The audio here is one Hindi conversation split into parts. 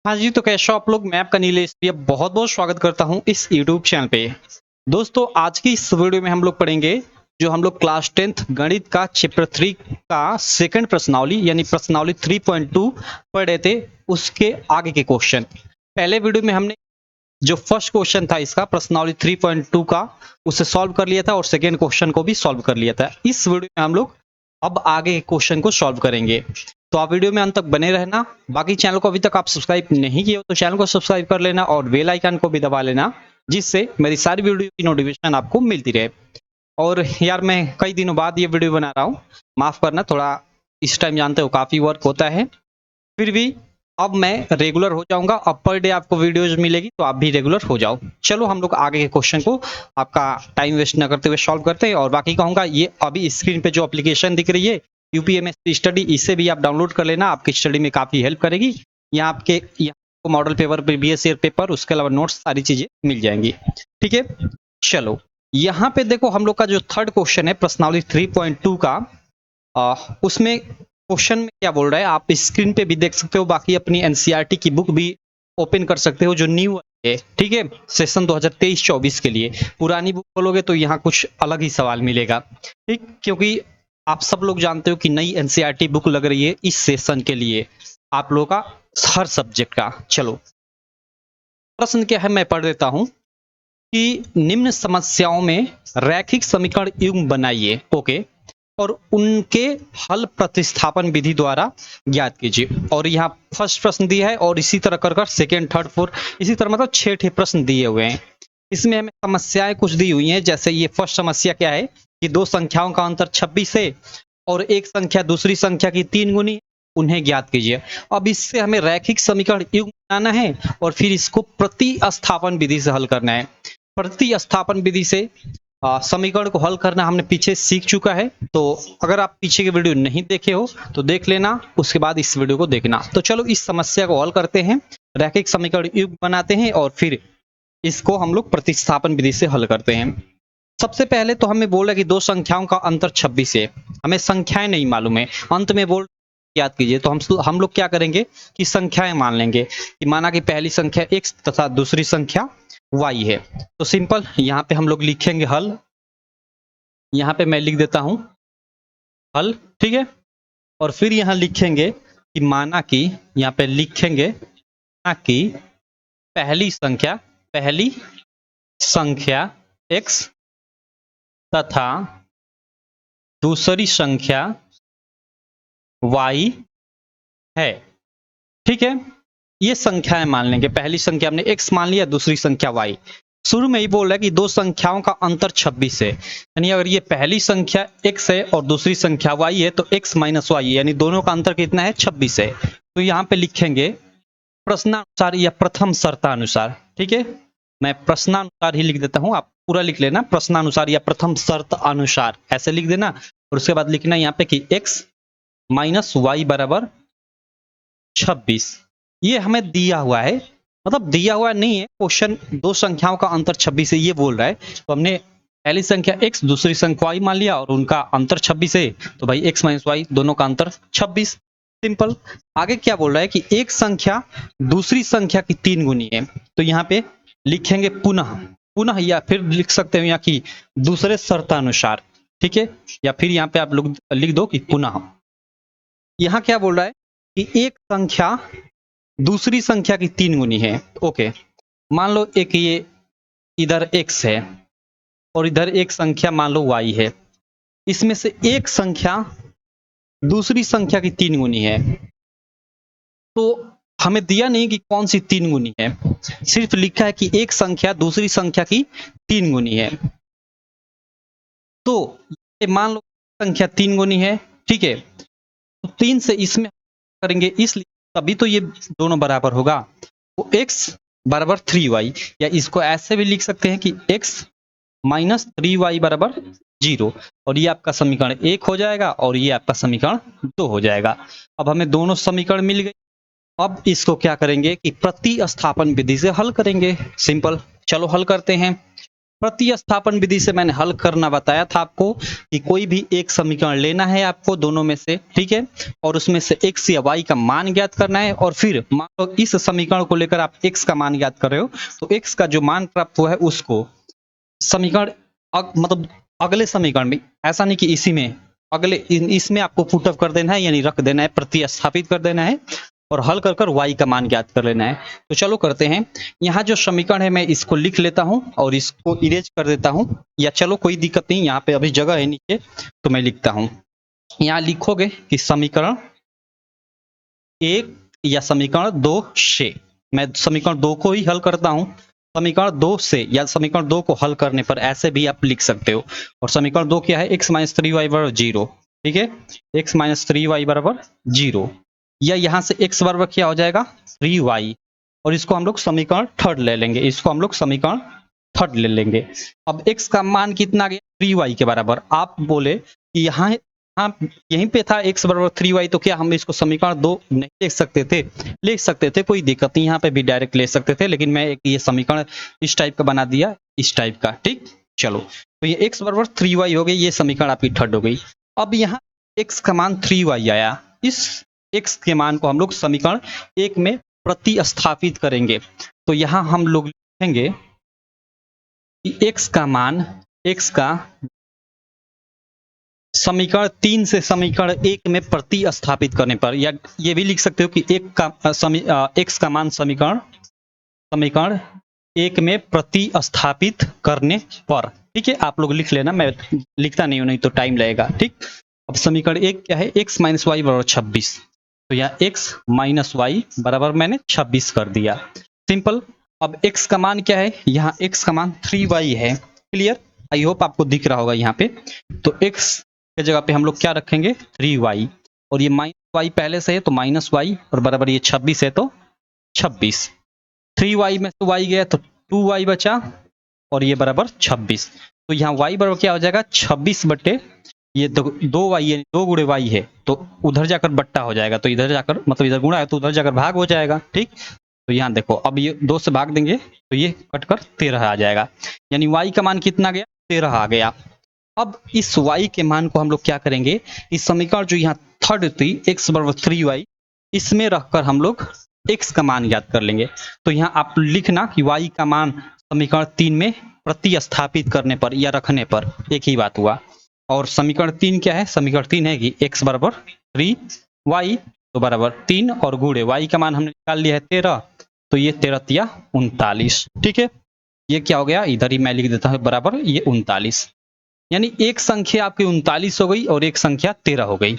हाँ जी, तो कैसे हो आप लोग? मैं आपका नीलेश भैया बहुत-बहुत स्वागत करता हूँ इस यूट्यूब चैनल पे। दोस्तों, आज की इस वीडियो में हम लोग पढ़ेंगे जो हम लोग क्लास 10th गणित का चैप्टर 3 का सेकंड प्रश्नावली यानी प्रश्नावली 3.2 पढ़ रहे थे, उसके आगे के क्वेश्चन। पहले वीडियो में हमने जो फर्स्ट क्वेश्चन था इसका प्रश्नावली 3.2 का उसे सॉल्व कर लिया था और सेकंड क्वेश्चन को भी सॉल्व कर लिया था। इस वीडियो में हम लोग अब आगे के क्वेश्चन को सॉल्व करेंगे, तो आप वीडियो में अंत तक बने रहना। बाकी चैनल को अभी तक आप सब्सक्राइब नहीं किए हो तो चैनल को सब्सक्राइब कर लेना और बेल आइकन को भी दबा लेना, जिससे मेरी सारी वीडियो की नोटिफिकेशन आपको मिलती रहे। और यार, मैं कई दिनों बाद ये वीडियो बना रहा हूँ, माफ करना, थोड़ा इस टाइम जानते हो काफी वर्क होता है। फिर भी अब मैं रेगुलर हो जाऊंगा। अब पर डे आपको वीडियोज मिलेगी तो आप भी रेगुलर हो जाओ। चलो हम लोग आगे के क्वेश्चन को आपका टाइम वेस्ट न करते हुए सॉल्व करते हैं। और बाकी कहूंगा, ये अभी स्क्रीन पे जो एप्लीकेशन दिख रही है यूपीएमएससी स्टडी, इसे भी आप डाउनलोड कर लेना, आपकी स्टडी में काफी हेल्प करेगी। यहाँ आपको model paper, previous year paper, उसके अलावा नोट्स, सारी चीजें मिल जाएंगी। ठीक है, चलो यहाँ पे देखो, हम लोग का जो थर्ड क्वेश्चन है प्रश्नावली 3.2 का, उसमें क्वेश्चन में क्या बोल रहा है आप स्क्रीन पे भी देख सकते हो। बाकी अपनी एनसीईआरटी की बुक भी ओपन कर सकते हो जो न्यू है, ठीक है, सेशन 2023-24 के लिए। पुरानी बुक खोलोगे तो यहाँ कुछ अलग ही सवाल मिलेगा, ठीक, क्योंकि आप सब लोग जानते हो कि नई एनसीईआरटी बुक लग रही है इस सेशन के लिए आप लोगों का, हर सब्जेक्ट का। चलो प्रश्न क्या है मैं पढ़ देता हूं कि निम्न समस्याओं में रैखिक समीकरण युग्म बनाइए, ओके, और उनके हल प्रतिस्थापन विधि द्वारा ज्ञात कीजिए। और यहाँ फर्स्ट प्रश्न दिया है और इसी तरह कर सेकेंड, थर्ड, फोर्थ, इसी तरह मतलब 6 प्रश्न दिए हुए हैं। इसमें हमें समस्याएं कुछ दी हुई हैं। जैसे ये फर्स्ट समस्या क्या है कि दो संख्याओं का अंतर 26 है और एक संख्या दूसरी संख्या की 3 गुनी, उन्हें ज्ञात कीजिए। अब इससे हमें रैखिक समीकरण युग्म बनाना है और फिर इसको प्रतिस्थापन विधि से हल करना है। प्रतिस्थापन विधि से समीकरण को हल करना हमने पीछे सीख चुका है, तो अगर आप पीछे के वीडियो नहीं देखे हो तो देख लेना, उसके बाद इस वीडियो को देखना। तो चलो इस समस्या को हल करते हैं, रैखिक समीकरण युग्म बनाते हैं और फिर इसको हम लोग प्रतिस्थापन विधि से हल करते हैं। सबसे पहले तो हमें बोला कि दो संख्याओं का अंतर 26 है, हमें संख्याएं नहीं मालूम है, अंत में बोल याद कीजिए। तो हम लोग क्या करेंगे कि संख्याएं मान लेंगे कि माना कि पहली संख्या x तथा दूसरी संख्या y है। तो सिंपल यहाँ पे हम लोग लिखेंगे हल। यहाँ पे मैं लिख देता हूं हल, ठीक है। और फिर यहाँ लिखेंगे कि माना कि, यहाँ पे लिखेंगे माना कि पहली संख्या x तथा दूसरी संख्या y है, ठीक है। ये संख्याएं मान लेंगे, पहली संख्या हमने x मान लिया, दूसरी संख्या y। शुरू में ही बोल रहा है कि दो संख्याओं का अंतर 26 है, यानी अगर ये पहली संख्या x है और दूसरी संख्या y है तो x माइनस y, यानी दोनों का अंतर कितना है? 26 है। तो यहाँ पे लिखेंगे प्रश्नानुसार या प्रथम शर्तानुसार, ठीक है। मैं प्रश्नानुसार ही लिख देता हूं, आप पूरा लिख लेना, प्रश्नानुसार या प्रथम शर्त अनुसार ऐसे लिख देना। और उसके बाद लिखना यहाँ पे कि x माइनस वाई बराबर 26। ये हमें दिया हुआ है, मतलब दिया हुआ नहीं है, क्वेश्चन दो संख्याओं का अंतर 26 है ये बोल रहा है। तो हमने पहली संख्या x दूसरी संख्या y मान लिया और उनका अंतर 26 है, तो भाई x माइनस वाई दोनों का अंतर 26। सिंपल। आगे क्या बोल रहा है कि एक संख्या दूसरी संख्या की 3 गुनी है, तो यहाँ पे लिखेंगे पुनः, पुनः, या फिर लिख सकते हैं यहाँ की दूसरे शर्तानुसार, ठीक है। या फिर यहाँ पे आप लोग लिख दो कि पुनः। यहाँ क्या बोल रहा है कि एक संख्या दूसरी संख्या की 3 गुनी है, ओके। मान लो एक ये इधर x है और इधर एक संख्या मान लो y है, इसमें से एक संख्या दूसरी संख्या की 3 गुनी है। तो हमें दिया नहीं कि कौन सी 3 गुनी है, सिर्फ लिखा है कि एक संख्या दूसरी संख्या की 3 गुनी है। तो मान लो संख्या 3 गुनी है, ठीक है। तो 3 से इसमें करेंगे, इसलिए तभी तो ये दोनों बराबर होगा। तो x बराबर 3y, या इसको ऐसे भी लिख सकते हैं कि x माइनस 3y बराबर 0, और ये आपका समीकरण 1 हो जाएगा और ये आपका समीकरण 2 हो जाएगा। अब हमें दोनों समीकरण मिल गए। अब इसको क्या करेंगे कि प्रतिस्थापन विधि से हल करेंगे। सिंपल, चलो हल करते हैं। प्रतिस्थापन विधि से मैंने हल करना बताया था आपको कि कोई भी एक समीकरण लेना है आपको दोनों में से, ठीक है, और उसमें से x या y का मान ज्ञात करना है, और फिर मान लो इस समीकरण को लेकर आप x का मान ज्ञात कर रहे हो, तो x का जो मान प्राप्त हुआ है उसको समीकरण मतलब अगले समीकरण में, ऐसा नहीं कि इसी में, अगले इसमें आपको पुट अप कर देना है, यानी रख देना है, प्रतिस्थापित कर देना है और हल कर कर y का मान ज्ञात कर लेना है। तो चलो करते हैं। यहाँ जो समीकरण है मैं इसको लिख लेता हूँ और इसको इरेज कर देता हूँ, या चलो कोई दिक्कत नहीं, यहाँ पे अभी जगह है नीचे तो मैं लिखता हूँ। यहाँ लिखोगे कि समीकरण 1 या समीकरण 2 से, मैं समीकरण 2 को ही हल करता हूँ। समीकरण 2 से या समीकरण 2 को हल करने पर ऐसे भी आप लिख सकते हो, और समीकरण 2 क्या है, x माइनस 3y बराबर 0, ठीक है, x माइनस 3y बराबर 0, या यहाँ से x बराबर क्या हो जाएगा 3y, और इसको हम लोग समीकरण थर्ड ले लेंगे, इसको हम लोग समीकरण थर्ड ले लेंगे। अब x का मान कितना गया 3y के बराबर, आप बोले कि यहाँ हाँ यहीं पे था x बराबर 3y, तो क्या हम इसको समीकरण 2 नहीं लिख सकते थे, लिख सकते थे, कोई दिक्कत नहीं, यहाँ पे भी डायरेक्ट ले सकते थे, लेकिन मैं एक ये समीकरण इस टाइप का बना दिया, इस टाइप का, ठीक। चलो तो ये x बराबर 3y हो गई, ये समीकरण आपकी थर्ड हो गई। अब यहाँ x का मान 3y आया, इस x के मान को हम लोग समीकरण 1 में प्रतिस्थापित करेंगे, तो यहाँ हम लोग लिखेंगे कि x का मान, x का समीकरण 3 से समीकरण 1 में प्रतिस्थापित करने पर, या ये भी लिख सकते हो कि x का मान समीकरण 1 में प्रतिस्थापित करने पर, ठीक है, आप लोग लिख लेना, मैं लिखता नहीं हूं, नहीं तो टाइम लगेगा, ठीक। अब समीकरण 1 क्या है, x माइनस वाई बराबर 26, तो यहाँ x माइनस वाई बराबर मैंने 26 कर दिया, सिंपल। अब x का मान क्या है, यहाँ x का मान 3y है, क्लियर, आई होप आपको दिख रहा होगा यहाँ पे। तो x के जगह पे हम लोग क्या रखेंगे 3y, और ये माइनस वाई पहले से है तो माइनस वाई, और बराबर ये 26 है तो 26, 3y में से y गया तो 2y बचा, और ये बराबर 26, तो यहाँ y बराबर क्या हो जाएगा 26 बटे ये 2y है, 2 गुणे y है, तो उधर जाकर बट्टा हो जाएगा, तो इधर जाकर मतलब इधर गुणा है तो उधर जाकर भाग हो जाएगा, ठीक। तो यहाँ देखो, अब ये 2 से भाग देंगे तो ये कटकर 13 आ जाएगा, यानी y का मान कितना गया 13 आ गया। अब इस y के मान को हम लोग क्या करेंगे, इस समीकरण जो यहाँ थर्ड थी x बराबर 3y, इसमें रखकर हम लोग x का मान ज्ञात कर लेंगे। तो यहाँ आप लिखना कि y का मान समीकरण 3 में प्रतिस्थापित करने पर या रखने पर एक ही बात हुआ। और समीकरण 3 क्या है, समीकरण 3 है कि x बराबर 3y, तो बराबर 3 और गुणे y का मान हमने निकाल लिया है 13, तो ये 13 तिया 39, ठीक है। ये क्या हो गया, इधर ही मैं लिख देता हूँ बराबर ये 39, यानी एक संख्या आपकी 39 हो गई और एक संख्या 13 हो गई।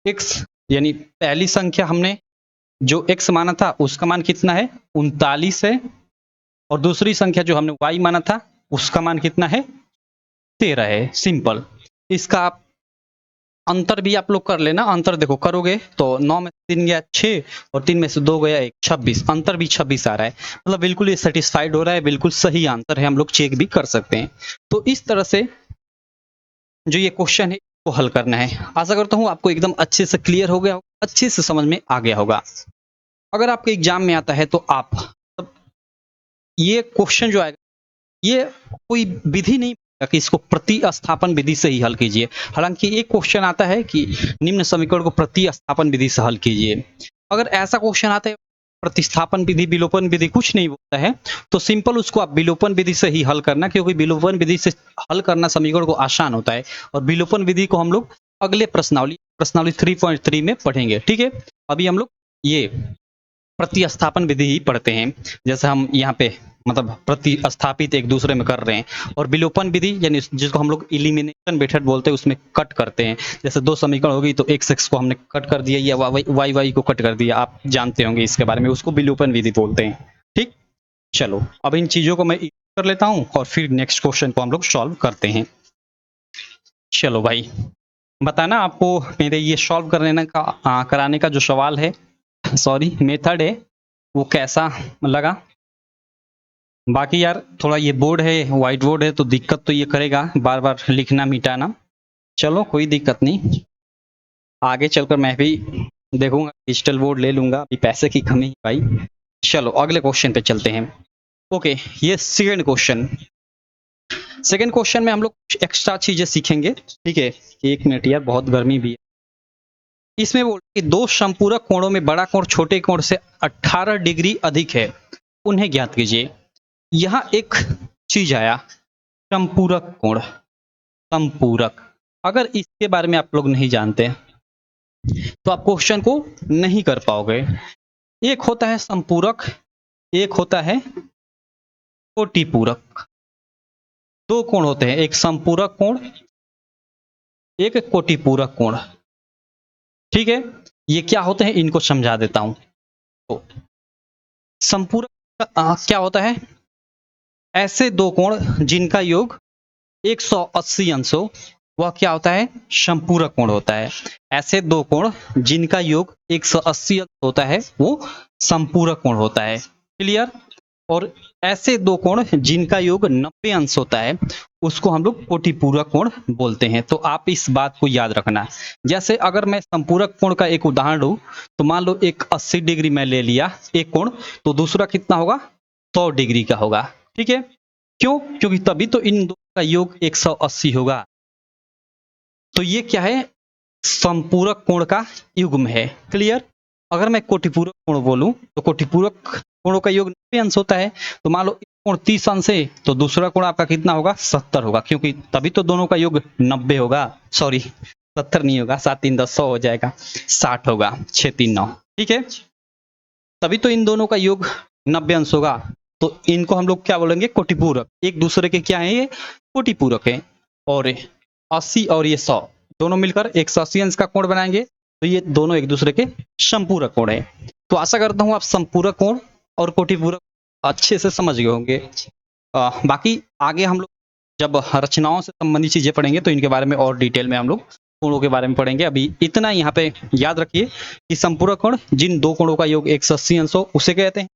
x यानी पहली संख्या हमने जो x माना था उसका मान कितना है 39 है, और दूसरी संख्या जो हमने y माना था उसका मान कितना है 13 है, सिंपल। इसका आप अंतर भी आप लोग कर लेना, अंतर देखो करोगे तो 9 में से 3 गया 6 और 3 में से 2 गया 1, 26, अंतर भी 26 आ रहा है, मतलब बिल्कुल ये सेटिस्फाइड हो रहा है, बिल्कुल सही आंसर है, हम लोग चेक भी कर सकते हैं। तो इस तरह से जो ये क्वेश्चन है वो हल करना है। आशा करता हूँ आपको एकदम अच्छे से क्लियर हो गया होगा, अच्छे से समझ में आ गया होगा। अगर आपके एग्जाम में आता है तो आप ये क्वेश्चन जो आएगा ये कोई विधि नहीं कि इसको प्रतिस्थापन विधि से ही हल कीजिए, हालांकि एक क्वेश्चन आता है कि निम्न समीकरण को प्रतिस्थापन विधि से हल कीजिए। अगर ऐसा क्वेश्चन आता है प्रतिस्थापन विधि विलोपन विधि कुछ नहीं बोलता है, तो सिंपल उसको आप विलोपन विधि से ही हल करना, क्योंकि विलोपन विधि से हल करना समीकरण को आसान होता है, और विलोपन विधि को हम लोग अगले प्रश्नावली 3.3 में पढ़ेंगे, ठीक है। अभी हम लोग ये प्रतिस्थापन विधि ही पढ़ते हैं, जैसे हम यहाँ पे मतलब प्रतिस्थापित एक दूसरे में कर रहे हैं, और विलोपन विधि यानी जिसको हम लोग इलिमिनेशन मेथड बोलते हैं उसमें कट करते हैं, जैसे दो समीकरण हो गई तो x x को हमने कट कर दिया या y y को कट कर दिया, आप जानते होंगे इसके बारे में, उसको विलोपन विधि बोलते हैं, ठीक। चलो अब इन चीजों को मैं कर लेता हूँ और फिर नेक्स्ट क्वेश्चन को हम लोग सॉल्व करते हैं। चलो भाई बताना आपको मेरे ये सॉल्व कराने का जो सवाल है, सॉरी मेथड है, वो कैसा लगा। बाकी यार थोड़ा ये बोर्ड है, व्हाइट बोर्ड है, तो दिक्कत तो ये करेगा बार बार लिखना मिटाना, चलो कोई दिक्कत नहीं, आगे चलकर मैं भी देखूंगा डिजिटल बोर्ड ले लूंगा, अभी पैसे की कमी है भाई। चलो अगले क्वेश्चन पे चलते हैं। ओके ये सेकंड क्वेश्चन, सेकंड क्वेश्चन में हम लोग कुछ एक्स्ट्रा चीजें सीखेंगे, ठीक है। एक मिनट यार, बहुत गर्मी भी है। इसमें बोल कि दो संपूरक कोणों में बड़ा कोण छोटे कोण से 18 डिग्री अधिक है, उन्हें ज्ञात कीजिए। यहाँ एक चीज आया, संपूरक कोण। संपूरक, अगर इसके बारे में आप लोग नहीं जानते तो आप क्वेश्चन को नहीं कर पाओगे। एक होता है संपूरक, एक होता है कोटिपूरक। दो कोण होते हैं, एक संपूरक कोण, एक कोटिपूरक कोण, ठीक है। ये क्या होते हैं इनको समझा देता हूं। तो संपूरक क्या होता है? ऐसे दो कोण जिनका योग 180 अंश हो, वह क्या होता है? संपूरक कोण होता है। ऐसे दो कोण जिनका योग 180 अंश होता है, वो संपूरक कोण होता है। क्लियर? और ऐसे दो कोण जिनका योग 90 अंश होता है, उसको हम लोग कोटिपूरक कोण बोलते हैं। तो आप इस बात को याद रखना। जैसे अगर मैं संपूरक कोण का एक उदाहरण दूं, तो मान लो एक 80 डिग्री मैं ले लिया एक कोण, तो दूसरा कितना होगा? 100 डिग्री का होगा, ठीक है। क्यों? क्योंकि तभी तो इन दो का योग 180 होगा। तो ये क्या है? संपूरक कोण का युग्म है। क्लियर? अगर मैं कोटिपूरक कोण बोलूं तो कोटिपूरक कोणों का योग 90 अंश होता है। तो मान लो एक कोण 30 अंश है, तो दूसरा कोण आपका कितना होगा? 70 होगा, क्योंकि तभी तो दोनों का योग 90 होगा। सॉरी, 70 नहीं होगा, 7 3 10 100 हो जाएगा, 60 होगा, 6 3 9, ठीक है। तभी तो इन दोनों का योग 90 अंश होगा। तो इनको हम लोग क्या बोलेंगे? कोटिपूरक। एक दूसरे के क्या है? ये कोटिपूरक है। और 80 और ये 100 दोनों मिलकर 180 अंश का कोण बनाएंगे, तो ये दोनों एक दूसरे के संपूरक कोण है। तो आशा करता हूं आप संपूरक कोण और कोटिपूरक अच्छे से समझ गए होंगे। बाकी आगे हम लोग जब रचनाओं से संबंधित चीजें पढ़ेंगे तो इनके बारे में और डिटेल में हम लोग कोणों के बारे में पढ़ेंगे। अभी इतना यहाँ पे याद रखिए कि संपूरक कोण जिन दो कोणों का योग 180 अंश हो उसे कहते हैं।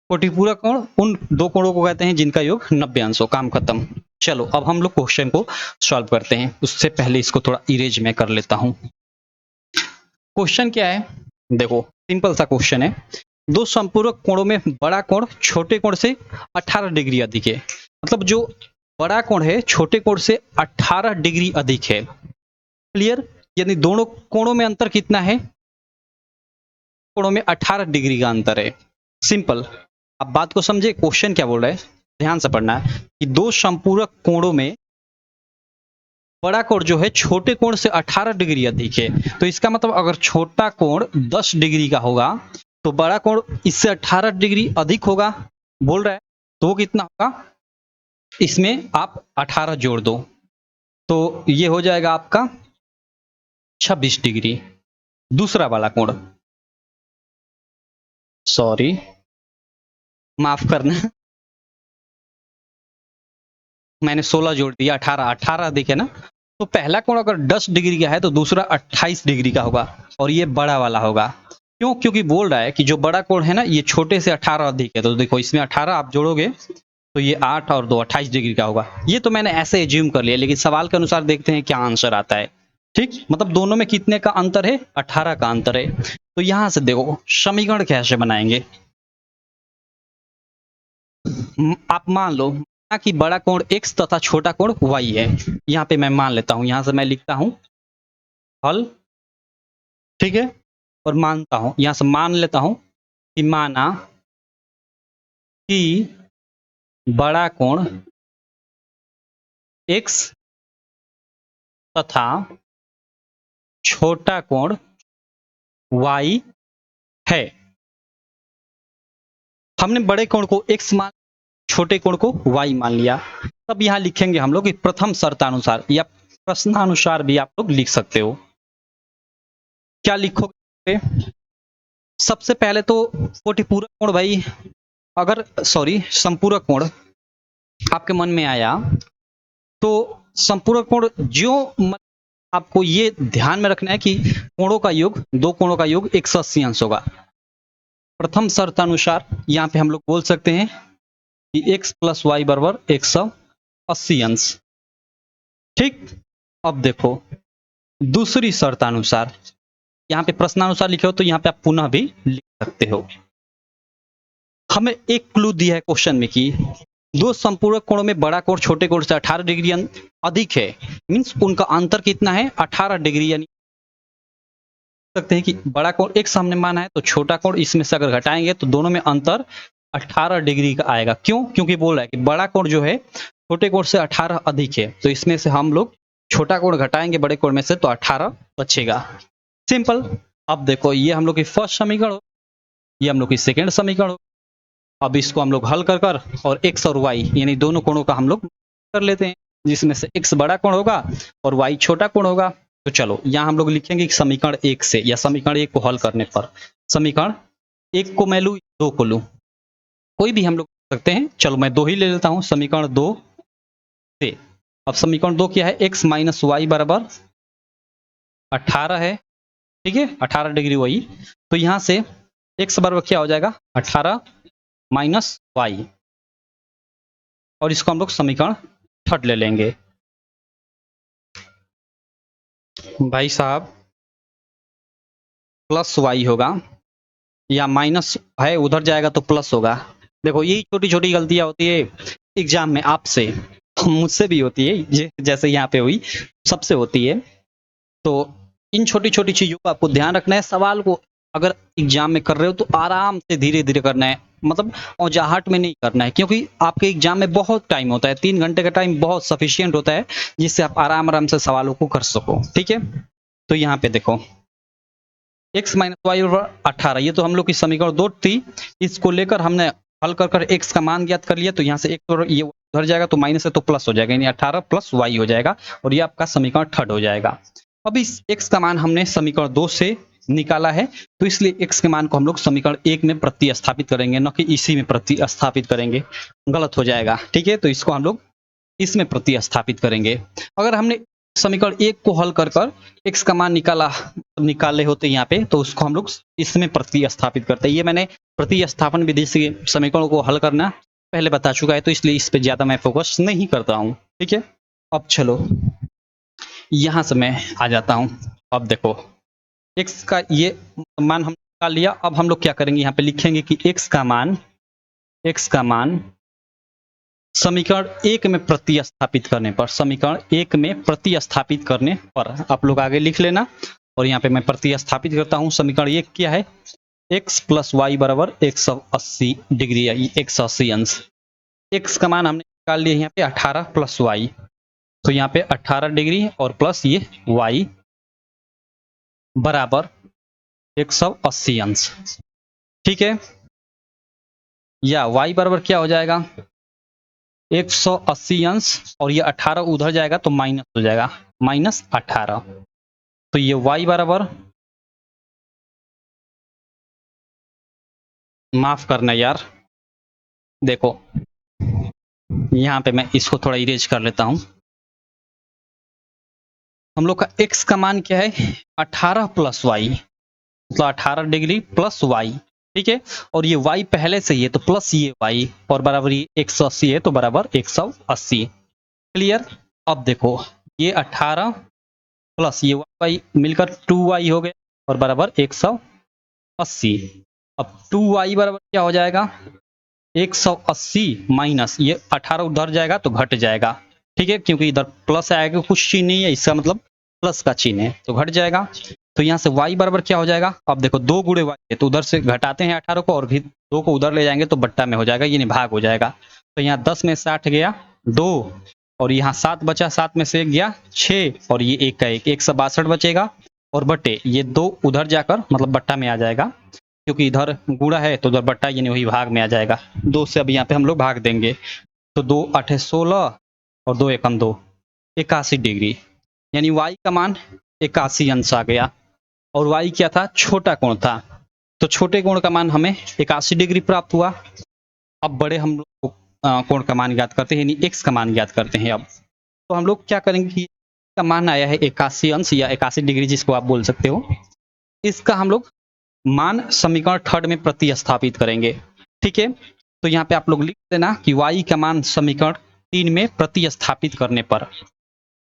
कोटिपूरक कोण उन दो कोणों को कहते हैं जिनका योग 90 अंश हो। काम खत्म। चलो अब हम लोग क्वेश्चन को सॉल्व करते हैं। उससे पहले इसको थोड़ा इरेज में कर लेता हूं। क्वेश्चन क्या है? देखो, सिंपल सा क्वेश्चन है। दो संपूरक कोणों में बड़ा कोण छोटे कोण से 18 डिग्री अधिक है। मतलब जो बड़ा कोण है छोटे कोण से 18 डिग्री अधिक है। क्लियर? यानी दोनों कोणों में अंतर कितना है? कोणों में 18 डिग्री का अंतर है। सिंपल। अब बात को समझे, क्वेश्चन क्या बोल रहा है, ध्यान से पढ़ना है कि दो संपूरक कोणों में बड़ा कोण जो है छोटे कोण से 18 डिग्री अधिक है। तो इसका मतलब अगर छोटा कोण 10 डिग्री का होगा तो बड़ा कोण इससे 18 डिग्री अधिक होगा, बोल रहा है। तो वो कितना होगा? इसमें आप 18 जोड़ दो, तो ये हो जाएगा आपका 26 डिग्री। दूसरा वाला कोण, सॉरी माफ करना, मैंने 16 जोड़ दिया, 18 दिखे ना। तो पहला कोण अगर 10 डिग्री का है तो दूसरा 28 डिग्री का होगा, और ये बड़ा वाला होगा। क्यों? क्योंकि बोल रहा है कि जो बड़ा कोण है ना, ये छोटे से 18 अधिक है। तो देखो इसमें 18 आप जोड़ोगे तो ये 8 और 2 28 डिग्री का होगा। ये तो मैंने ऐसे एज्यूम कर लिया, लेकिन सवाल के अनुसार देखते हैं क्या आंसर आता है। ठीक, मतलब दोनों में कितने का अंतर है? 18 का अंतर है। तो यहां से देखो समीकरण कैसे बनाएंगे। आप मान लो कि बड़ा कोण x तथा छोटा कोण y है। यहाँ पे मैं मान लेता हूं, यहां से मैं लिखता हूं हल, ठीक है। और मानता हूं, यहां से मान लेता हूं कि माना कि बड़ा कोण x तथा छोटा कोण y है। हमने बड़े कोण को x मान, छोटे कोण को y मान लिया। तब यहां लिखेंगे हम लोग प्रथम शर्तानुसार, या प्रश्नानुसार भी आप लोग लिख सकते हो। क्या लिखोगे? सबसे पहले तो कोटिपूरक कोण भाई, अगर सॉरी संपूरक कोण आपके मन में आया तो संपूरक कोण जो आपको ये ध्यान में रखना है कि कोणों का योग, दो कोणों का योग 180 अंश होगा। प्रथम शर्तानुसार यहां पे हम लोग बोल सकते हैं कि x प्लस वाई बराबर 180 अंश। ठीक, अब देखो दूसरी शर्तानुसार, यहां पे प्रश्नानुसार लिखे हो तो यहां पे आप पुनः भी लिख सकते हो। हमें एक क्लू दिया है क्वेश्चन में कि दो संपूरक कोणों में बड़ा कोण छोटे कोण से 18 डिग्री अधिक है, मीन्स उनका अंतर कितना है 18 डिग्री, यानी सकते हैं कि बड़ा कोण x हमने माना है तो छोटा कोण इसमें से अगर घटाएंगे तो दोनों में अंतर 18 डिग्री का आएगा। क्यों? क्योंकि बोल रहा है कि बड़ा कोण जो है छोटे कोण से 18 अधिक है, तो इसमें से हम लोग छोटा कोण घटाएंगे बड़े कोण में से तो 18 बचेगा। सिंपल। अब देखो ये हम लोग की फर्स्ट समीकरण हो, ये हम लोग की सेकेंड समीकरण हो। अब इसको हम लोग हल कर कर और x और y यानी दोनों कोणों का हम लोग कर लेते हैं, जिसमें से x बड़ा कोण होगा और y छोटा कोण होगा। तो चलो यहाँ हम लोग लिखेंगे कि समीकरण 1 से, या समीकरण 1 को हल करने पर समीकरण 1 को मैं लूँ 2 को लूँ, कोई भी हम लोग सकते हैं। चलो मैं 2 ही ले लेता हूँ समीकरण 2 से। अब समीकरण 2 क्या है, x माइनस वाई बराबर 18 है, ठीक है 18 डिग्री वही। तो यहाँ से x बराबर क्या हो जाएगा 18 माइनस वाई, और इसको हम लोग समीकरण थर्ड ले लेंगे। भाई साहब प्लस वाई होगा, या माइनस है उधर जाएगा तो प्लस होगा। देखो यही छोटी छोटी गलतियां होती है एग्जाम में, आपसे मुझसे भी होती है, जैसे यहाँ पे हुई सबसे होती है। तो इन छोटी छोटी चीजों को आपको ध्यान रखना है। सवाल को अगर एग्जाम में कर रहे हो तो आराम से धीरे धीरे करना है, मतलब औजाहट में नहीं करना है, क्योंकि आपके एग्जाम में बहुत टाइम होता है, 3 घंटे का टाइम बहुत सफिशियंट होता है, जिससे आप आराम आराम से सवालों को कर सको। ठीक है, तो यहाँ पे देखो x माइनस वाई बराबर 18, ये तो हम लोग की समीकरण 2 थी, इसको लेकर हमने हल कर कर x का मान ज्ञात कर लिया। तो यहाँ से x और ये उधर जाएगा तो माइनस है तो प्लस हो जाएगा, यानी 18 प्लस y हो जाएगा, और ये आपका समीकरण थर्ड हो जाएगा। अब इस x का मान हमने समीकरण 2 से निकाला है, तो इसलिए x के मान को हम लोग समीकरण 1 में प्रतिस्थापित करेंगे, न कि इसी में प्रतिस्थापित करेंगे, गलत हो जाएगा। ठीक है, तो इसको हम लोग इसमें प्रतिस्थापित करेंगे। अगर हमने समीकरण 1 को हल कर कर x का मान निकाले होते यहाँ पे, तो उसको हम लोग इसमें प्रतिस्थापित करते हैं। ये मैंने प्रतिस्थापन विधि से समीकरणों को हल करना पहले बता चुका है, तो इसलिए इस पे ज्यादा मैं फोकस नहीं करता हूँ। ठीक है, अब चलो यहां से मैं आ जाता हूं। अब देखो x का ये मान हम निकाल लिया। अब हम लोग क्या करेंगे, यहाँ पे लिखेंगे कि x का मान समीकरण 1 में प्रतिस्थापित करने पर, समीकरण 1 में प्रतिस्थापित करने पर आप लोग आगे लिख लेना। और यहाँ पे मैं प्रतिस्थापित करता हूँ। समीकरण 1 क्या है, x प्लस वाई बराबर 180 डिग्री, 180 अंश। x का मान हमने निकाल लिया यहाँ पे 18 प्लस वाई, तो यहाँ पे 18 डिग्री और प्लस ये y बराबर 180 अंश। ठीक है, या y बराबर क्या हो जाएगा 180 अंश, और ये 18 उधर जाएगा तो माइनस हो जाएगा, माइनस 18। तो ये y बराबर, माफ करना यार, देखो यहाँ पे मैं इसको थोड़ा इरेज कर लेता हूँ। हम लोग का x का मान क्या है 18 प्लस वाई, मतलब 18 डिग्री प्लस y। ठीक है, और ये y पहले से ही है तो प्लस ये y, और बराबर ये 180 है तो बराबर 180। क्लियर। अब देखो ये 18 प्लस ये y मिलकर 2y हो गया, और बराबर 180। अब 2y बराबर क्या हो जाएगा 180 माइनस ये 18 उधर जाएगा तो घट जाएगा। ठीक है, क्योंकि इधर प्लस आएगा, कुछ चिन्ह नहीं है, इसका मतलब प्लस का चिन्ह है तो घट जाएगा। तो यहाँ से y बराबर क्या हो जाएगा, अब देखो 2 गुणे y है तो उधर से घटाते हैं 18 को, और भी 2 को उधर ले जाएंगे तो बट्टा में हो जाएगा, यानी भाग हो जाएगा। तो यहाँ 10 में 60 गया 2, और यहाँ 7 बचा, 7 में से 1 गया 6, और ये 1 का 1, 162 बचेगा, और बटे ये 2 उधर जाकर मतलब बट्टा में आ जाएगा, क्योंकि इधर गुणा है तो उधर बट्टा, यानी वही भाग में आ जाएगा। 2 से अब यहाँ पे हम लोग भाग देंगे, तो 2 8 16 और 2 1 2, 81 डिग्री, यानी y का मान 81 अंश आ गया। और y क्या था, छोटा कोण था, तो छोटे कोण का मान हमें 81 डिग्री प्राप्त हुआ। अब बड़े हम लोग कोण का मान ज्ञात करते हैं, यानी x का मान ज्ञात करते हैं। अब तो हम लोग क्या करेंगे कि का मान आया है 81 अंश या 81 डिग्री जिसको आप बोल सकते हो, इसका हम लोग मान समीकरण थर्ड में प्रतिस्थापित करेंगे। ठीक है, तो यहाँ पे आप लोग लिख देना कि y का मान समीकरण 3 में प्रतिस्थापित करने पर,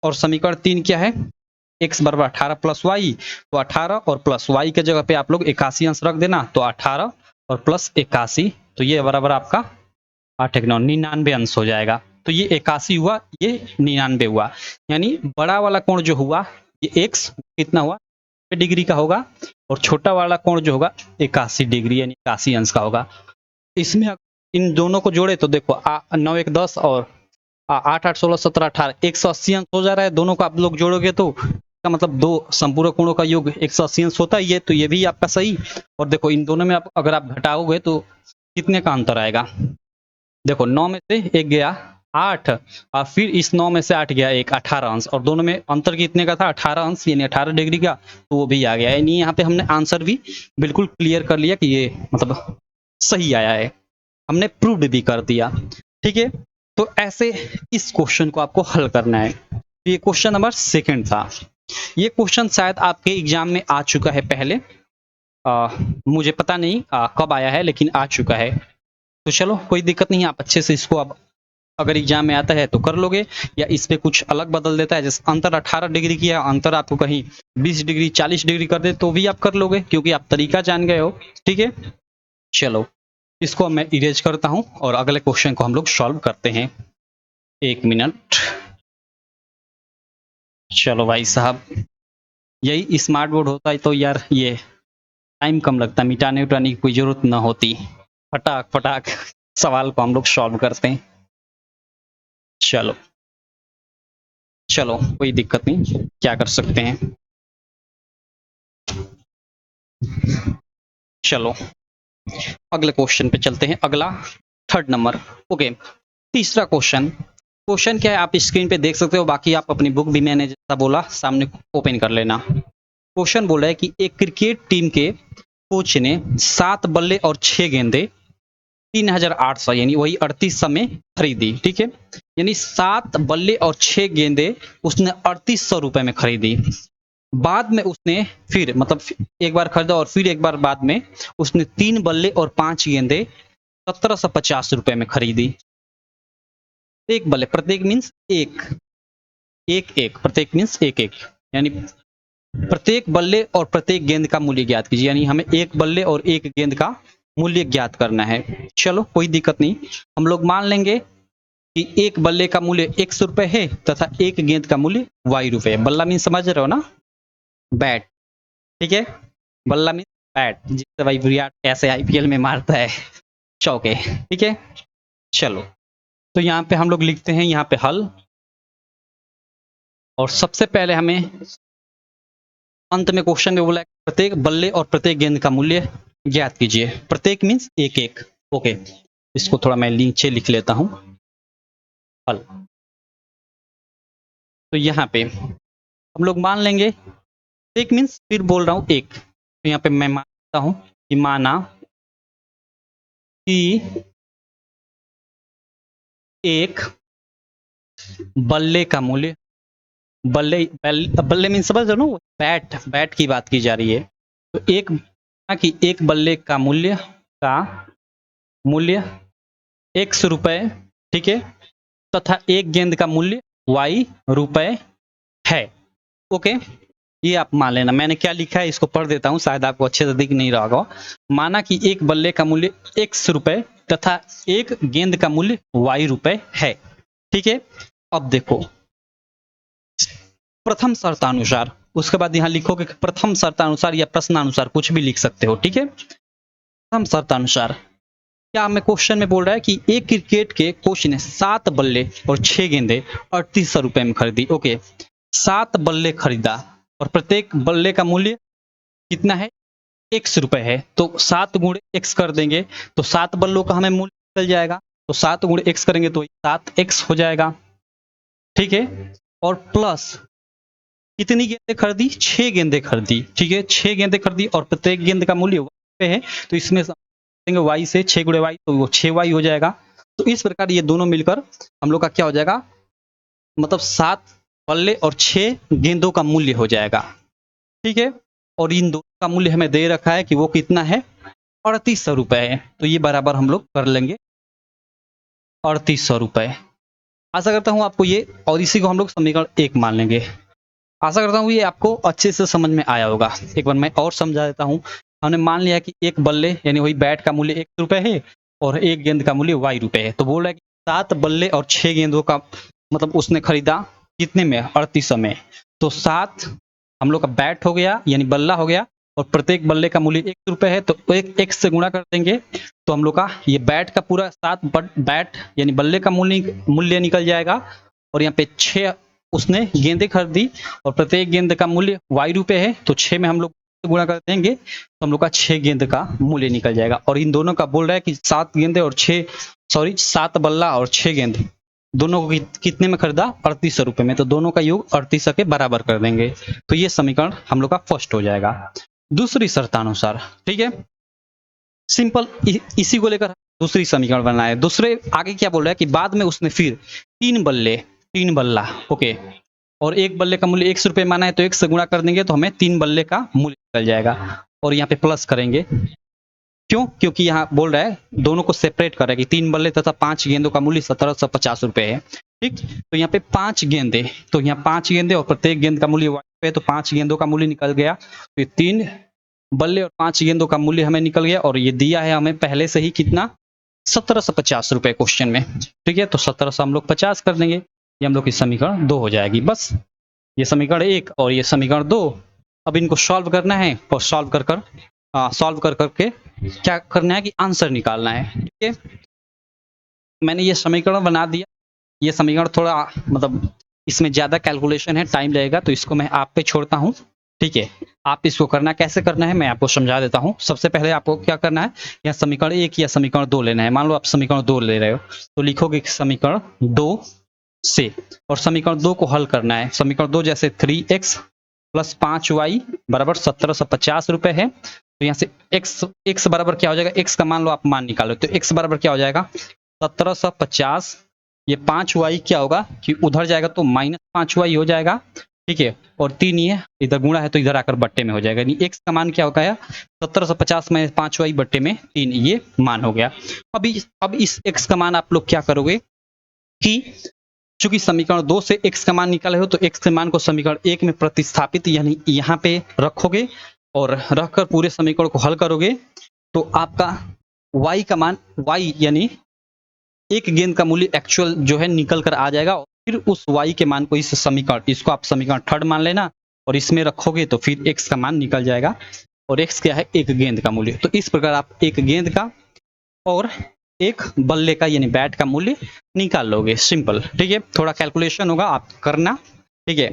और समीकरण 3 क्या है x बराबर 18 प्लस वाई, तो 18 और प्लस y के जगह पे आप लोग 81 अंश रख देना, तो 18 और प्लस 81, तो ये बराबर आपका 8 एक 9 99 अंश हो जाएगा। तो ये 81 हुआ, ये 99 हुआ। यानी बड़ा वाला कोण जो हुआ ये एक्स कितना हुआ, 90 डिग्री का होगा, और छोटा वाला कोण जो होगा 81 डिग्री यानी 81 अंश का होगा। इसमें इन दोनों को जोड़े तो देखो 9 एक 10 और 8 8 16 17 18 180 अंश हो जा रहा है। दोनों को आप लोग जोड़ोगे तो इसका मतलब दो संपूरक कोणों का योग 180 अंश होता है। ये तो ये भी आपका सही। और देखो इन दोनों में आप अगर आप घटाओगे तो कितने का अंतर आएगा। देखो 9 में से एक गया 8 और फिर इस 9 में से 8 गया एक 18 अंश, और दोनों में अंतर कितने का था 18 अंश यानी 18 डिग्री का, तो वो भी आ गया। यानी यहाँ पे हमने आंसर भी बिल्कुल क्लियर कर लिया कि ये मतलब सही आया है, हमने प्रूव्ड भी कर दिया। ठीक है, तो ऐसे इस क्वेश्चन को आपको हल करना है। तो ये क्वेश्चन नंबर 2 था। ये क्वेश्चन शायद आपके एग्जाम में आ चुका है पहले, मुझे पता नहीं कब आया है लेकिन आ चुका है। तो चलो कोई दिक्कत नहीं है, आप अच्छे से इसको अब अगर एग्जाम में आता है तो कर लोगे, या इस पे कुछ अलग बदल देता है, जैसे अंतर 18 डिग्री की है, अंतर आपको कहीं 20 डिग्री 40 डिग्री कर दे तो भी आप कर लोगे, क्योंकि आप तरीका जान गए हो। ठीक है, चलो इसको मैं इरेज करता हूं और अगले क्वेश्चन को हम लोग सॉल्व करते हैं। 1 मिनट। चलो भाई साहब, यही स्मार्ट बोर्ड होता है तो यार ये टाइम कम लगता, मिटाने उटाने की कोई जरूरत ना होती, फटाक फटाक सवाल को हम लोग सॉल्व करते हैं। चलो चलो कोई दिक्कत नहीं, क्या कर सकते हैं। चलो अगले क्वेश्चन पे चलते हैं। अगला 3rd नंबर। ओके, तीसरा क्वेश्चन। क्वेश्चन क्या है आप स्क्रीन पे देख सकते हो, बाकी आप अपनी बुक भी मैंने जैसा बोला सामने ओपन कर लेना। क्वेश्चन बोल रहा है कि एक क्रिकेट टीम के कोच ने 7 बल्ले और 6 गेंदे 3800 यानी वही 3800 में खरीदी। ठीक है, यानी 7 बल्ले और 6 गेंदे उसने 3800 रुपए में खरीदी। बाद में उसने फिर मतलब एक बार खरीदा और फिर एक बार बाद में उसने 3 बल्ले और 5 गेंदे 1750 रुपए में खरीदी। एक बल्ले, प्रत्येक मीन्स एक एक एक, प्रत्येक मीन्स एक एक, यानी प्रत्येक बल्ले और प्रत्येक गेंद का मूल्य ज्ञात कीजिए। यानी हमें एक बल्ले और एक गेंद का मूल्य ज्ञात करना है। चलो कोई दिक्कत नहीं, हम लोग मान लेंगे कि एक बल्ले का मूल्य x रुपए है तथा एक गेंद का मूल्य y रुपए है। बल्ला मीन समझ रहे हो ना, बैट। ठीक है, बल्ला मीन बैट, जिससे भाई विराट ऐसे आईपीएल में मारता है चौके। ठीक है, चलो तो यहाँ पे हम लोग लिखते हैं यहाँ पे हल, और सबसे पहले हमें अंत में क्वेश्चन में बोला प्रत्येक बल्ले और प्रत्येक गेंद का मूल्य ज्ञात कीजिए। प्रत्येक मीन्स एक एक। ओके, इसको थोड़ा मैं नीचे लिख लेता हूं, हल। तो यहाँ पे हम लोग मान लेंगे एक मीन्स फिर बोल रहा हूं एक, तो यहाँ पे मैं मानता हूं कि माना कि एक बल्ले का मूल्य, बल्ले बल्ले मीन्स समझ रहे हो ना, बैट, बैट की बात की जा रही है। तो एक कि एक बल्ले का मूल्य x रुपए, ठीक है, तथा एक गेंद का मूल्य y रुपए है। ओके, ये आप मान लेना। मैंने क्या लिखा है इसको पढ़ देता हूं, शायद आपको अच्छे से दिख नहीं रहा होगा। माना कि एक बल्ले का मूल्य x रुपए तथा एक गेंद का मूल्य y रुपए है। ठीक है, अब देखो प्रथम शर्तानुसार, उसके बाद यहां लिखोगे प्रथम शर्तानुसार या प्रश्नानुसार, कुछ भी लिख सकते हो। ठीक है, प्रथम शर्तानुसार क्या हमें क्वेश्चन में बोल रहा है कि एक क्रिकेट के कोच ने 7 बल्ले और 6 गेंदे 3800 रुपए में खरीदी। ओके, 7 बल्ले खरीदा और प्रत्येक बल्ले का मूल्य कितना है, x रुपए है। तो 7 गुणे x कर देंगे तो 7 बल्लों का हमें मूल्य मिल जाएगा। तो 7 गुणे x करेंगे तो 7x हो जाएगा। ठीक है, और प्लस कितनी गेंदें खरीदी, 6 गेंदें खरीदी। ठीक है, 6 गेंदें खरीदी और प्रत्येक गेंद का मूल्य पे है, तो इसमें y से 6 गुणे y तो वो 6y हो जाएगा। तो इस प्रकार ये दोनों मिलकर हम लोग का क्या हो जाएगा, मतलब 7 बल्ले और 6 गेंदों का मूल्य हो जाएगा। ठीक है, और इन दोनों का मूल्य हमें दे रखा है कि वो कितना है, 3800 रुपए है। तो ये बराबर हम लोग कर लेंगे 3800 रुपए। आशा करता हूं आपको ये, और इसी को हम लोग समीकरण 1 मान लेंगे। आशा करता हूँ ये आपको अच्छे से समझ में आया होगा। एक बार मैं और समझा देता हूँ। हमने मान लिया कि एक बल्ले यानी वही बैट का मूल्य 1 रुपए है और एक गेंद का मूल्य y रुपए है। तो बोल रहा है कि 7 बल्ले और 6 गेंदों का मतलब उसने खरीदा कितने में, 3800 में। तो 7 हम लोग का बैट हो गया यानी बल्ला हो गया, और प्रत्येक बल्ले का मूल्य 1 रुपए है, तो एक एक से गुणा कर देंगे तो हम लोग का ये बैट का पूरा 7 बैट यानी बल्ले का मूल्य निकल जाएगा। और यहाँ पे 6 उसने गेंदें खरीदी और प्रत्येक गेंद का मूल्य y रुपए है, तो 6 में हम लोग गुणा कर देंगे तो हम लोग का 6 गेंद का मूल्य निकल जाएगा। और इन दोनों का बोल रहा है कि 7 गेंदे और 7 बल्ला और 6 गेंद दोनों को कितने में खरीदा, 3800 रुपए में। तो दोनों का योग 3800 के बराबर कर देंगे, तो ये समीकरण हम लोग का फर्स्ट हो जाएगा दूसरी शर्तानुसार। ठीक है, सिंपल इसी को लेकर दूसरी समीकरण बनाए। दूसरे आगे क्या बोल रहा है कि बाद में उसने फिर 3 बल्ला ओके और एक बल्ले का मूल्य 100 रुपए माना है, तो 1 से गुणा कर देंगे तो हमें 3 बल्ले का मूल्य निकल जाएगा। और यहाँ पे प्लस करेंगे, क्यों, क्योंकि यहाँ बोल रहा है दोनों को सेपरेट कर रहा है कि 3 बल्ले तथा 5 गेंदों का मूल्य 1750 रुपए है। ठीक, तो यहाँ पे 5 गेंदे, तो यहाँ 5 गेंदे और प्रत्येक गेंद का मूल्य है, तो 5 गेंदों का मूल्य निकल गया। तो 3 बल्ले और 5 गेंदों का मूल्य हमें निकल गया, और ये दिया है हमें पहले से ही कितना, 1750 रुपए क्वेश्चन में। ठीक है, तो 1700 हम लोग 50 कर देंगे, ये हम लोग की समीकरण 2 हो जाएगी। बस ये समीकरण 1 और ये समीकरण 2। अब इनको सॉल्व करना है, और सॉल्व कर करके क्या करना है कि आंसर निकालना है। ठीक है, मैंने ये समीकरण बना दिया। ये समीकरण थोड़ा मतलब इसमें ज्यादा कैलकुलेशन है, टाइम लगेगा, तो इसको मैं आप पे छोड़ता हूँ। ठीक है, आप इसको करना कैसे करना है मैं आपको समझा देता हूँ। सबसे पहले आपको क्या करना है, या समीकरण 1 या समीकरण 2 लेना है। मान लो आप समीकरण 2 ले रहे हो, तो लिखोगे समीकरण 2 से, और समीकरण 2 को हल करना है। समीकरण 2 जैसे 3x प्लस 5y बराबर 1750 रुपए है, तो यहाँ से x बराबर क्या हो जाएगा, x का मान लो आप मान निकालो, तो x बराबर क्या हो जाएगा 1750, ये 5y क्या होगा कि उधर जाएगा तो -5y हो जाएगा। ठीक है, और 3 ये इधर गुणा है तो इधर आकर बट्टे में हो जाएगा, यानी x का मान क्या होगा है 1750 में 5y बट्टे में 3, ये मान हो गया। अब इस x का मान आप लोग क्या करोगे कि चूंकि समीकरण 2 से x का मान निकाले हो, तो x के मान को समीकरण 1 में प्रतिस्थापित यानी यहाँ पे रखोगे, और रखकर पूरे समीकरण को हल करोगे, तो आपका y का मान y यानी एक गेंद का मूल्य एक्चुअल जो है निकल कर आ जाएगा। और फिर उस y के मान को इस समीकरण, इसको आप समीकरण 3 मान लेना, और इसमें रखोगे तो फिर x का मान निकल जाएगा, और x क्या है, एक गेंद का मूल्य। तो इस प्रकार आप एक गेंद का और एक बल्ले का यानी बैट का मूल्य निकाल लोगे, सिंपल। ठीक है, थोड़ा कैलकुलेशन होगा, आप करना। ठीक है,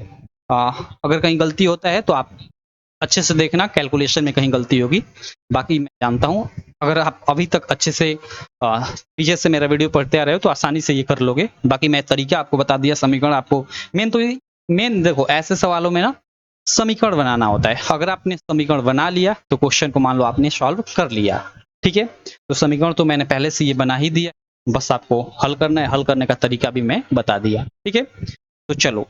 अगर कहीं गलती होता है तो आप अच्छे से देखना, कैलकुलेशन में कहीं गलती होगी, बाकी मैं जानता हूँ। अगर आप अभी तक अच्छे से पीछे से मेरा वीडियो पढ़ते आ रहे हो तो आसानी से ये कर लोगे। बाकी मैं तरीका आपको बता दिया, समीकरण आपको मेन देखो ऐसे सवालों में ना समीकरण बनाना होता है। अगर आपने समीकरण बना लिया तो क्वेश्चन को मान लो आपने सॉल्व कर लिया। ठीक है, तो समीकरण तो मैंने पहले से ये बना ही दिया, बस आपको हल करना है। हल करने का तरीका भी मैं बता दिया। ठीक है, तो चलो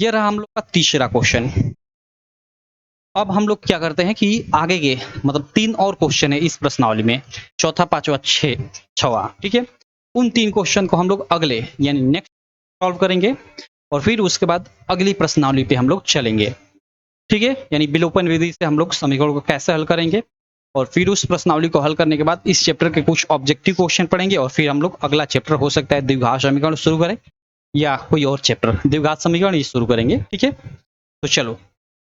ये रहा हम लोग का तीसरा क्वेश्चन। अब हम लोग क्या करते हैं कि आगे के मतलब 3 और क्वेश्चन है इस प्रश्नावली में, चौथा, पांचवा, छवा। ठीक है, उन 3 क्वेश्चन को हम लोग अगले यानी नेक्स्ट सॉल्व करेंगे, और फिर उसके बाद अगली प्रश्नावली पे हम लोग चलेंगे। ठीक है, यानी विलोपन विधि से हम लोग समीकरण को कैसे हल करेंगे, और फिर उस प्रश्नावली को हल करने के बाद इस चैप्टर के कुछ ऑब्जेक्टिव क्वेश्चन पढ़ेंगे, और फिर हम लोग अगला चैप्टर हो सकता है द्विघात समीकरण शुरू करें, या कोई और चैप्टर द्विघात समीकरण ही शुरू करेंगे। ठीक है, तो चलो,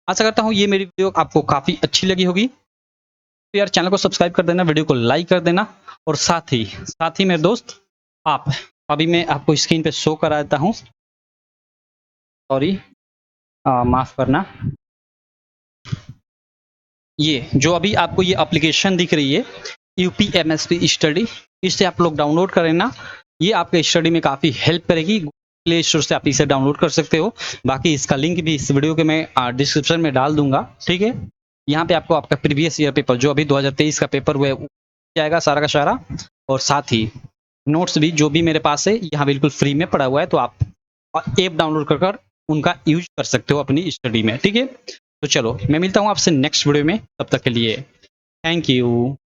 आशा करता हूँ ये मेरी वीडियो आपको काफी अच्छी लगी होगी। तो यार चैनल को सब्सक्राइब कर देना, वीडियो को लाइक कर देना, और साथ ही मेरे दोस्त, आप अभी मैं आपको स्क्रीन पे शो करा देता हूँ, सॉरी माफ करना, ये जो अभी आपको ये एप्लीकेशन दिख रही है यूपीएमएसपी स्टडी, इसे आप लोग डाउनलोड करें ना, ये आपके स्टडी में काफ़ी हेल्प करेगी। प्ले स्टोर से आप इसे डाउनलोड कर सकते हो, बाकी इसका लिंक भी इस वीडियो के मैं डिस्क्रिप्शन में डाल दूंगा। ठीक है, यहाँ पे आपको आपका प्रीवियस ईयर पेपर जो अभी 2023 का पेपर हुआ है जाएगा सारा का सारा, और साथ ही नोट्स भी जो भी मेरे पास है यहाँ बिल्कुल फ्री में पड़ा हुआ है, तो आप ऐप डाउनलोड कर उनका यूज कर सकते हो अपनी स्टडी में। ठीक है, तो चलो मैं मिलता हूँ आपसे नेक्स्ट वीडियो में, तब तक के लिए थैंक यू।